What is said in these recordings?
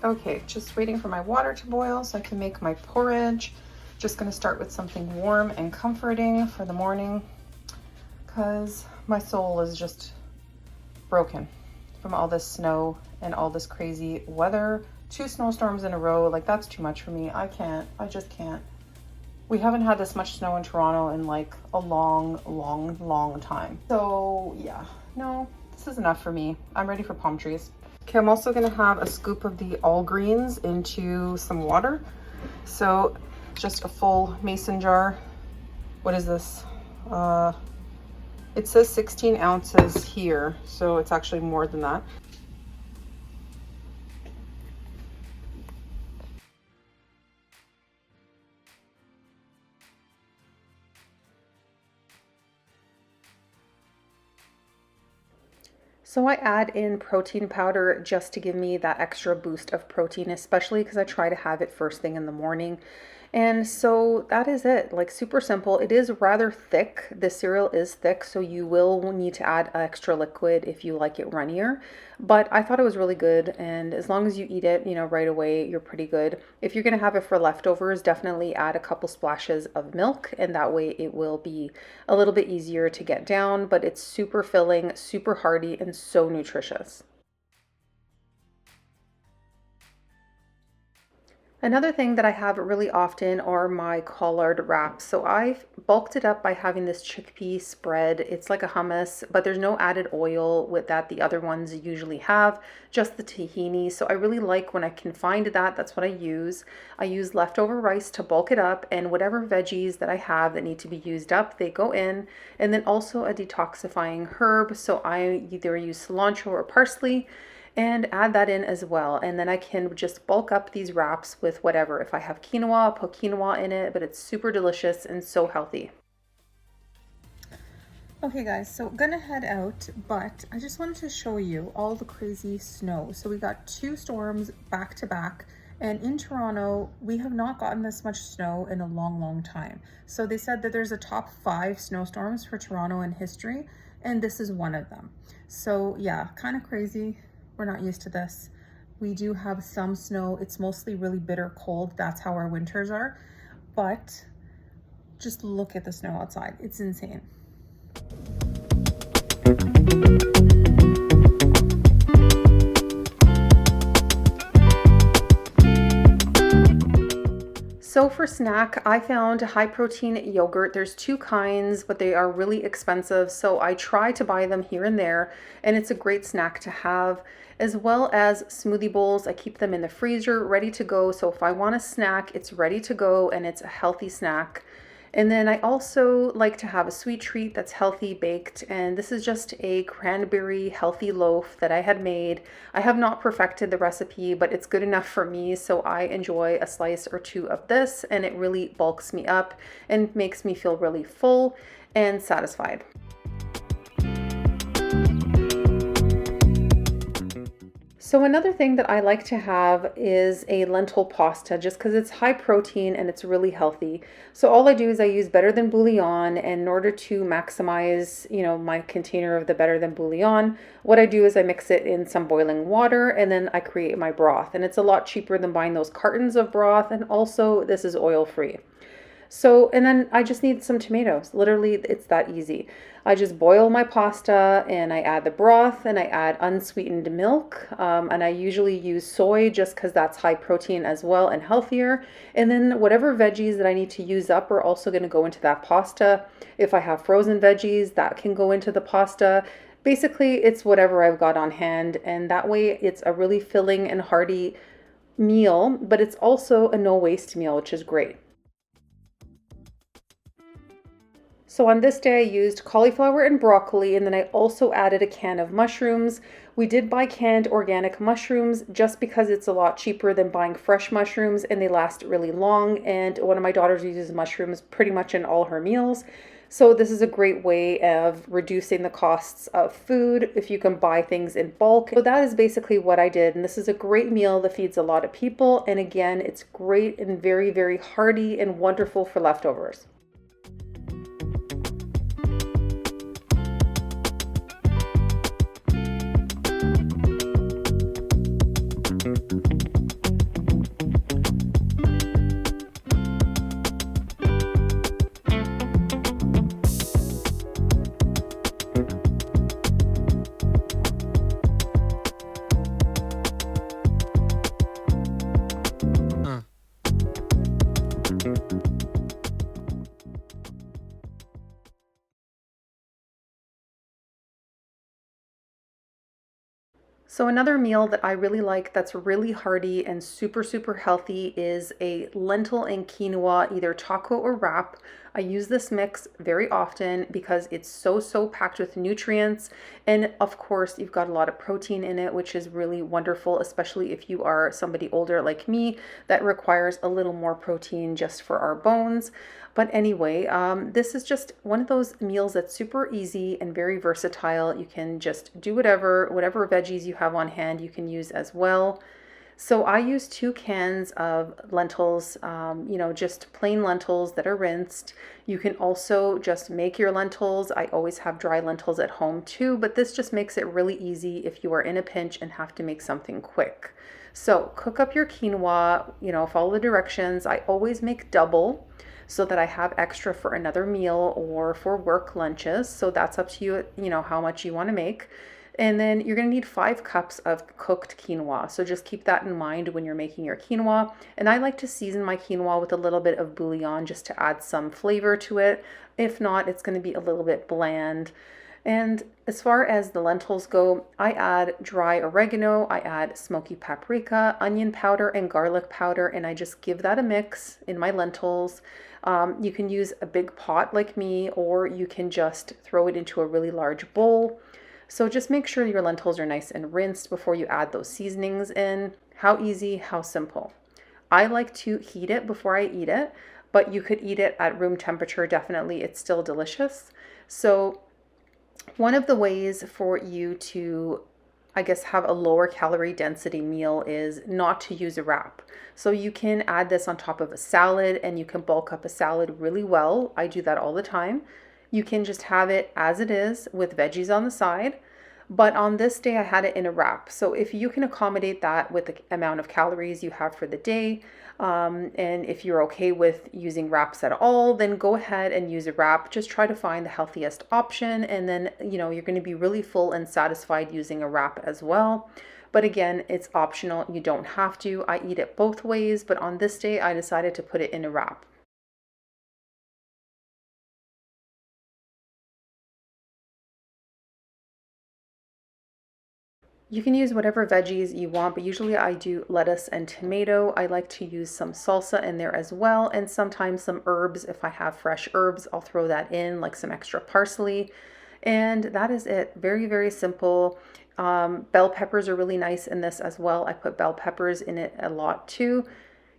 Okay, just waiting for my water to boil so I can make my porridge. Just gonna start with something warm and comforting for the morning because my soul is just broken from all this snow and all this crazy weather. 2 snowstorms in a row, like that's too much for me. I just can't. We haven't had this much snow in Toronto in like a long time. So yeah, no, this is enough for me. I'm ready for palm trees. Okay, I'm also gonna have a scoop of the all greens into some water. So just a full mason jar. What is this? It says 16 ounces here, so it's actually more than that. So I add in protein powder just to give me that extra boost of protein, especially because I try to have it first thing in the morning. And so that is it, like super simple. It is rather thick. The cereal is thick, so you will need to add extra liquid if you like it runnier. But I thought it was really good, and as long as you eat it, right away, you're pretty good. If you're gonna have it for leftovers, definitely add a couple splashes of milk, and that way it will be a little bit easier to get down, but it's super filling, super hearty, and so nutritious. Another thing that I have really often are my collard wraps. So I've bulked it up by having this chickpea spread. It's like a hummus, but there's no added oil with that the other ones usually have, just the tahini. So I really like when I can find that, that's what I use. I use leftover rice to bulk it up, and whatever veggies that I have that need to be used up, they go in. And then also a detoxifying herb. So I either use cilantro or parsley and add that in as well. And then I can just bulk up these wraps with whatever. If I have quinoa, I'll put quinoa in it, but it's super delicious and so healthy. Okay guys, so gonna head out, but I just wanted to show you all the crazy snow. So we got 2 storms back to back, and in Toronto, we have not gotten this much snow in a long time. So they said that there's a top 5 snowstorms for Toronto in history, and this is one of them. So yeah, kind of crazy. We're not used to this. We do have some snow. It's mostly really bitter cold. That's how our winters are. But just look at the snow outside. It's insane. So for snack, I found high protein yogurt. There's 2 kinds, but they are really expensive. So I try to buy them here and there, and it's a great snack to have, as well as smoothie bowls. I keep them in the freezer ready to go. So if I want a snack, it's ready to go and it's a healthy snack. And then I also like to have a sweet treat that's healthy baked, and this is just a cranberry healthy loaf that I had made. I have not perfected the recipe, but it's good enough for me, so I enjoy a slice or 2 of this, and it really bulks me up and makes me feel really full and satisfied. So another thing that I like to have is a lentil pasta, just because it's high protein and it's really healthy. So all I do is I use better than bouillon, and in order to maximize, my container of the better than bouillon, what I do is I mix it in some boiling water and then I create my broth. And it's a lot cheaper than buying those cartons of broth, and also this is oil-free. So, and then I just need some tomatoes. Literally, it's that easy. I just boil my pasta and I add the broth and I add unsweetened milk. And I usually use soy just because that's high protein as well and healthier. And then whatever veggies that I need to use up are also going to go into that pasta. If I have frozen veggies, that can go into the pasta. Basically, it's whatever I've got on hand. And that way it's a really filling and hearty meal, but it's also a no waste meal, which is great. So on this day I used cauliflower and broccoli, and then I also added a can of mushrooms. We did buy canned organic mushrooms just because it's a lot cheaper than buying fresh mushrooms and they last really long. And one of my daughters uses mushrooms pretty much in all her meals. So this is a great way of reducing the costs of food if you can buy things in bulk. So that is basically what I did. And this is a great meal that feeds a lot of people. And again, it's great and very hearty and wonderful for leftovers. So another meal that I really like that's really hearty and super, super healthy is a lentil and quinoa, either taco or wrap. I use this mix very often because it's so, so packed with nutrients. And of course, you've got a lot of protein in it, which is really wonderful, especially if you are somebody older like me that requires a little more protein just for our bones. But anyway, this is just one of those meals that's super easy and very versatile. You can just do whatever veggies you have on hand, you can use as well. So I use 2 cans of lentils, just plain lentils that are rinsed. You can also just make your lentils. I always have dry lentils at home too, but this just makes it really easy if you are in a pinch and have to make something quick. So cook up your quinoa, follow the directions. I always make double so that I have extra for another meal or for work lunches. So that's up to you, how much you want to make. And then you're going to need 5 cups of cooked quinoa. So just keep that in mind when you're making your quinoa. And I like to season my quinoa with a little bit of bouillon just to add some flavor to it. If not, it's going to be a little bit bland. And as far as the lentils go, I add dry oregano, I add smoky paprika, onion powder, and garlic powder, and I just give that a mix in my lentils. You can use a big pot like me, or you can just throw it into a really large bowl. So just make sure your lentils are nice and rinsed before you add those seasonings in. How easy, how simple. I like to heat it before I eat it, but you could eat it at room temperature. Definitely, it's still delicious. So one of the ways for you to, I guess, have a lower calorie density meal is not to use a wrap. So you can add this on top of a salad and you can bulk up a salad really well. I do that all the time. You can just have it as it is with veggies on the side. But on this day, I had it in a wrap. So if you can accommodate that with the amount of calories you have for the day, and if you're okay with using wraps at all, then go ahead and use a wrap. Just try to find the healthiest option. And then, you're going to be really full and satisfied using a wrap as well. But again, it's optional. You don't have to. I eat it both ways, but on this day, I decided to put it in a wrap. You can use whatever veggies you want, but usually I do lettuce and tomato. I like to use some salsa in there as well, and sometimes some herbs. If I have fresh herbs, I'll throw that in, like some extra parsley. And that is it. Very, very simple. Bell peppers are really nice in this as well. I put bell peppers in it a lot too.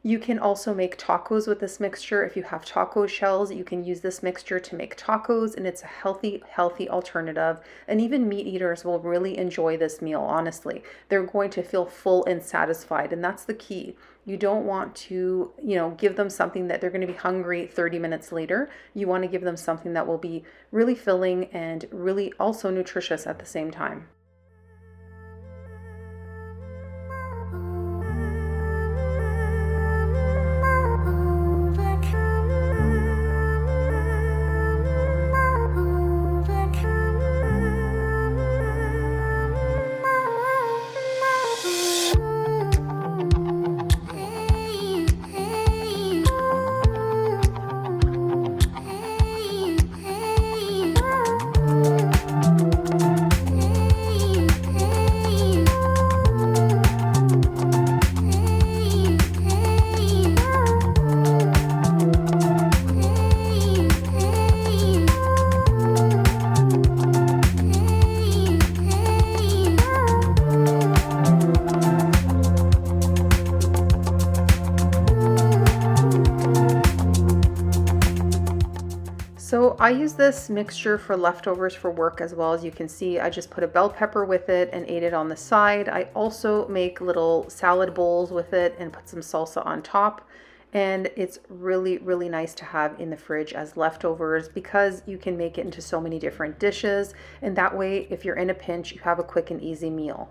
You can also make tacos with this mixture. If you have taco shells, you can use this mixture to make tacos, and it's a healthy, healthy alternative. And even meat eaters will really enjoy this meal, honestly. They're going to feel full and satisfied, and that's the key. You don't want to, give them something that they're going to be hungry 30 minutes later. You want to give them something that will be really filling and really also nutritious at the same time. So I use this mixture for leftovers for work as well. As you can see, I just put a bell pepper with it and ate it on the side. I also make little salad bowls with it and put some salsa on top. And it's really, really nice to have in the fridge as leftovers because you can make it into so many different dishes. And that way, if you're in a pinch, you have a quick and easy meal.